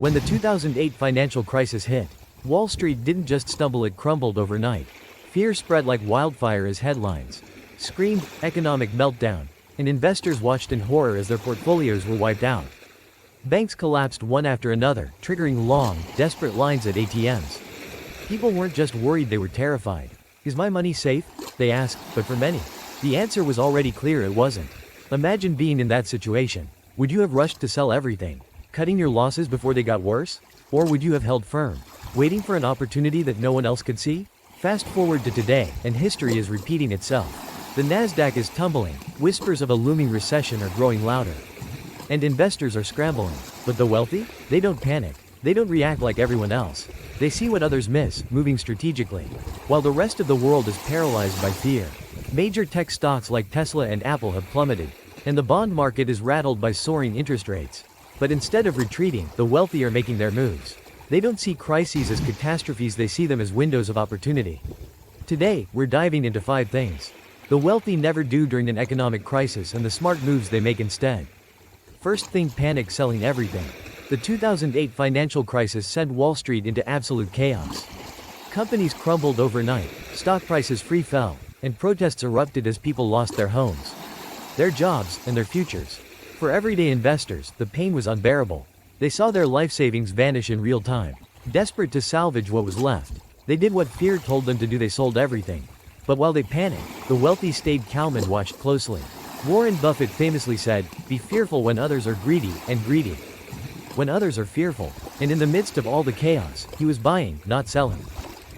When the 2008 financial crisis hit, Wall Street didn't just stumble, it crumbled overnight. Fear spread like wildfire as headlines screamed, "Economic meltdown," and investors watched in horror as their portfolios were wiped out. Banks collapsed one after another, triggering long, desperate lines at ATMs. People weren't just worried, they were terrified. Is my money safe? They asked, but for many, the answer was already clear: it wasn't. Imagine being in that situation. Would you have rushed to sell everything, cutting your losses before they got worse? Or would you have held firm, waiting for an opportunity that no one else could see? Fast forward to today, and history is repeating itself. The Nasdaq is tumbling, whispers of a looming recession are growing louder, and investors are scrambling. But the wealthy? They don't panic. They don't react like everyone else. They see what others miss, moving strategically, while the rest of the world is paralyzed by fear. Major tech stocks like Tesla and Apple have plummeted, and the bond market is rattled by soaring interest rates. But instead of retreating, the wealthy are making their moves. They don't see crises as catastrophes, they see them as windows of opportunity. Today, we're diving into 5 things the wealthy never do during an economic crisis and the smart moves they make instead. First thing, panic selling everything. The 2008 financial crisis sent Wall Street into absolute chaos. Companies crumbled overnight, stock prices free fell, and protests erupted as people lost their homes, their jobs, and their futures. For everyday investors, the pain was unbearable. They saw their life savings vanish in real time. Desperate to salvage what was left, they did what fear told them to do: they sold everything. But while they panicked, the wealthy stayed calm and watched closely. Warren Buffett famously said, "Be fearful when others are greedy, and greedy when others are fearful." And in the midst of all the chaos, he was buying, not selling.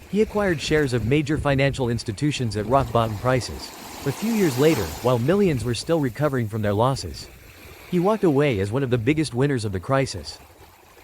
He acquired shares of major financial institutions at rock-bottom prices. A few years later, while millions were still recovering from their losses, he walked away as one of the biggest winners of the crisis.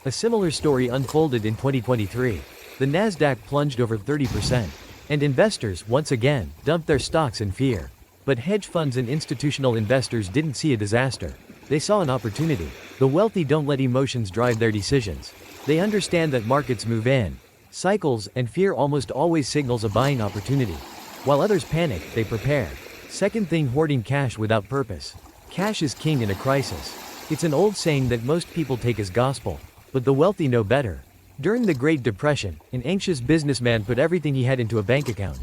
A similar story unfolded in 2023. The Nasdaq plunged over 30%, and investors, once again, dumped their stocks in fear. But hedge funds and institutional investors didn't see a disaster. They saw an opportunity. The wealthy don't let emotions drive their decisions. They understand that markets move in cycles, and fear almost always signals a buying opportunity. While others panic, they prepare. Second thing, hoarding cash without purpose. Cash is king in a crisis. It's an old saying that most people take as gospel, but the wealthy know better. During the Great Depression, an anxious businessman put everything he had into a bank account,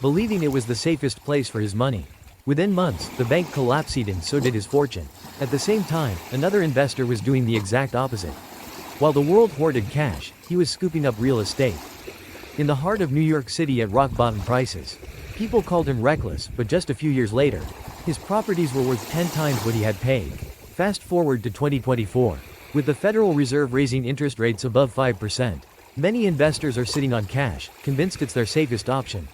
believing it was the safest place for his money. Within months, the bank collapsed and so did his fortune. At the same time, another investor was doing the exact opposite. While the world hoarded cash, he was scooping up real estate. In the heart of New York City at rock-bottom prices. People called him reckless, but just a few years later, his properties were worth 10 times what he had paid. Fast forward to 2024. With the Federal Reserve raising interest rates above 5%, many investors are sitting on cash, convinced it's their safest option.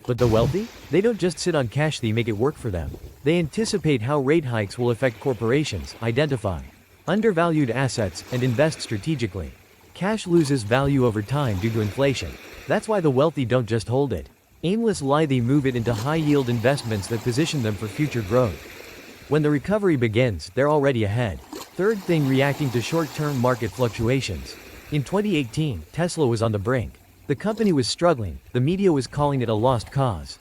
But the wealthy? They don't just sit on cash, they make it work for them. They anticipate how rate hikes will affect corporations, identify undervalued assets, and invest strategically. Cash loses value over time due to inflation. That's why the wealthy don't just hold it aimlessly, they move it into high-yield investments that position them for future growth. When the recovery begins, they're already ahead. Third thing, reacting to short-term market fluctuations. In 2018, Tesla was on the brink. The company was struggling, the media was calling it a lost cause,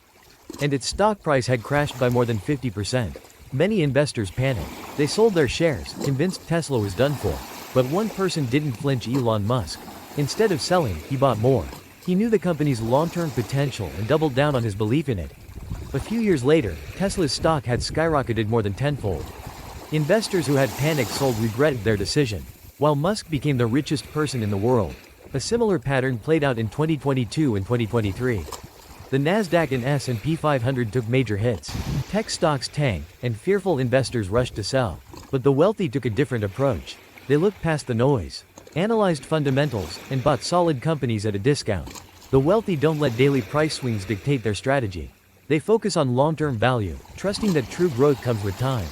and its stock price had crashed by more than 50%. Many investors panicked. They sold their shares, convinced Tesla was done for. But one person didn't flinch: Elon Musk. Instead of selling, he bought more. He knew the company's long-term potential and doubled down on his belief in it. A few years later, Tesla's stock had skyrocketed more than tenfold. Investors who had panicked sold regretted their decision, while Musk became the richest person in the world. A similar pattern played out in 2022 and 2023. The Nasdaq and S&P 500 took major hits. Tech stocks tanked, and fearful investors rushed to sell. But the wealthy took a different approach. They looked past the noise, analyzed fundamentals, and bought solid companies at a discount. The wealthy don't let daily price swings dictate their strategy. They focus on long-term value, trusting that true growth comes with time.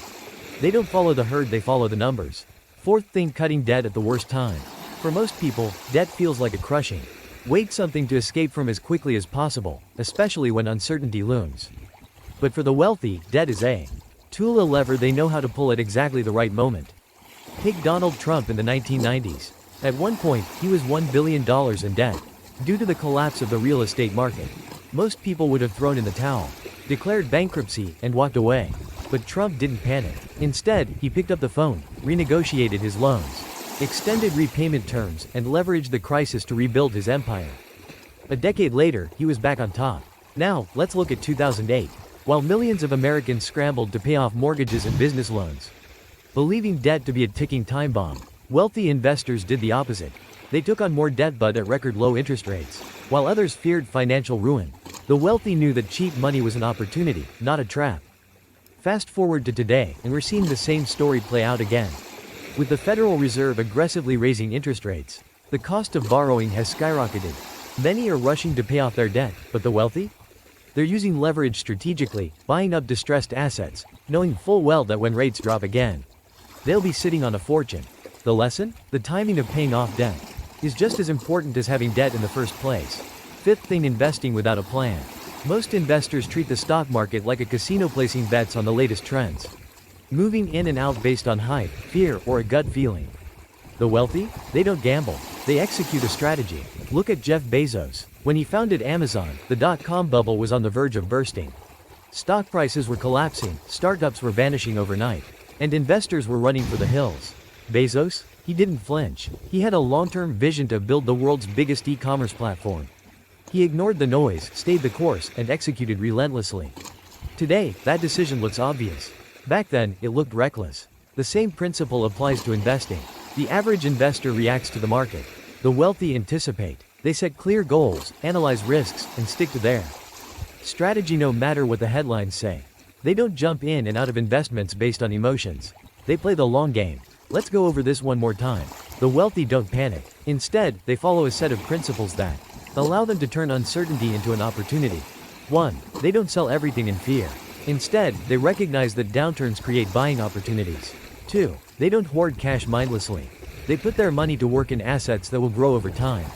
They don't follow the herd, they follow the numbers. Fourth thing, cutting debt at the worst time. For most people, debt feels like a crushing weight, something to escape from as quickly as possible, especially when uncertainty looms. But for the wealthy, debt is a tool, a lever they know how to pull at exactly the right moment. Take Donald Trump in the 1990s. At one point, he was $1 billion in debt due to the collapse of the real estate market. Most people would have thrown in the towel, declared bankruptcy, and walked away. But Trump didn't panic. Instead, he picked up the phone, renegotiated his loans, extended repayment terms, and leveraged the crisis to rebuild his empire. A decade later, he was back on top. Now, let's look at 2008. While millions of Americans scrambled to pay off mortgages and business loans, believing debt to be a ticking time bomb, wealthy investors did the opposite. They took on more debt but at record low interest rates. While others feared financial ruin, the wealthy knew that cheap money was an opportunity, not a trap. Fast forward to today, and we're seeing the same story play out again. With the Federal Reserve aggressively raising interest rates, the cost of borrowing has skyrocketed. Many are rushing to pay off their debt, but the wealthy? They're using leverage strategically, buying up distressed assets, knowing full well that when rates drop again, they'll be sitting on a fortune. The lesson? The timing of paying off debt is just as important as having debt in the first place. Fifth thing, investing without a plan. Most investors treat the stock market like a casino, placing bets on the latest trends, moving in and out based on hype, fear, or a gut feeling. The wealthy? They don't gamble. They execute a strategy. Look at Jeff Bezos. When he founded Amazon, the dot-com bubble was on the verge of bursting. Stock prices were collapsing, startups were vanishing overnight, and investors were running for the hills. Bezos? He didn't flinch. He had a long-term vision to build the world's biggest e-commerce platform. He ignored the noise, stayed the course, and executed relentlessly. Today, that decision looks obvious. Back then, it looked reckless. The same principle applies to investing. The average investor reacts to the market. The wealthy anticipate. They set clear goals, analyze risks, and stick to their strategy no matter what the headlines say. They don't jump in and out of investments based on emotions. They play the long game. Let's go over this one more time. The wealthy don't panic. Instead, they follow a set of principles that allow them to turn uncertainty into an opportunity. 1. They don't sell everything in fear. Instead, they recognize that downturns create buying opportunities. 2. They don't hoard cash mindlessly. They put their money to work in assets that will grow over time.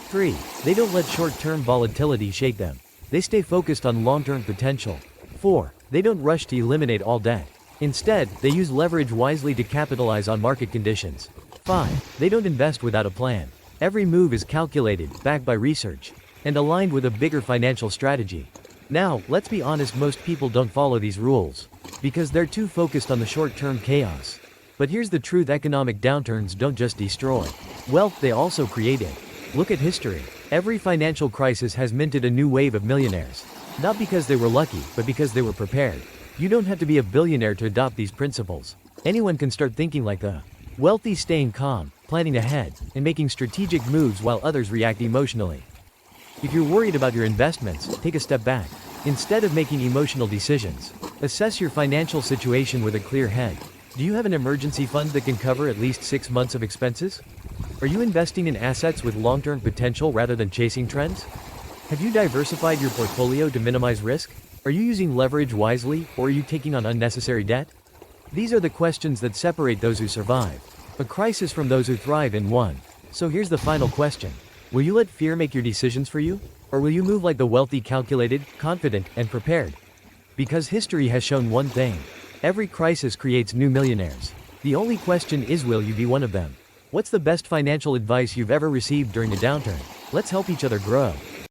3. They don't let short-term volatility shake them. They stay focused on long-term potential. 4. They don't rush to eliminate all debt. Instead, they use leverage wisely to capitalize on market conditions. 5. They don't invest without a plan. Every move is calculated, backed by research, and aligned with a bigger financial strategy. Now, let's be honest, most people don't follow these rules because they're too focused on the short-term chaos. But here's the truth: economic downturns don't just destroy wealth, they also create it. Look at history. Every financial crisis has minted a new wave of millionaires. Not because they were lucky, but because they were prepared. You don't have to be a billionaire to adopt these principles. Anyone can start thinking like the wealthy, staying calm, planning ahead, and making strategic moves while others react emotionally. If you're worried about your investments, take a step back. Instead of making emotional decisions, assess your financial situation with a clear head. Do you have an emergency fund that can cover at least 6 months of expenses? Are you investing in assets with long-term potential rather than chasing trends? Have you diversified your portfolio to minimize risk? Are you using leverage wisely, or are you taking on unnecessary debt? These are the questions that separate those who survive a crisis from those who thrive in one. So here's the final question. Will you let fear make your decisions for you? Or will you move like the wealthy, calculated, confident, and prepared? Because history has shown one thing. Every crisis creates new millionaires. The only question is, will you be one of them? What's the best financial advice you've ever received during a downturn? Let's help each other grow.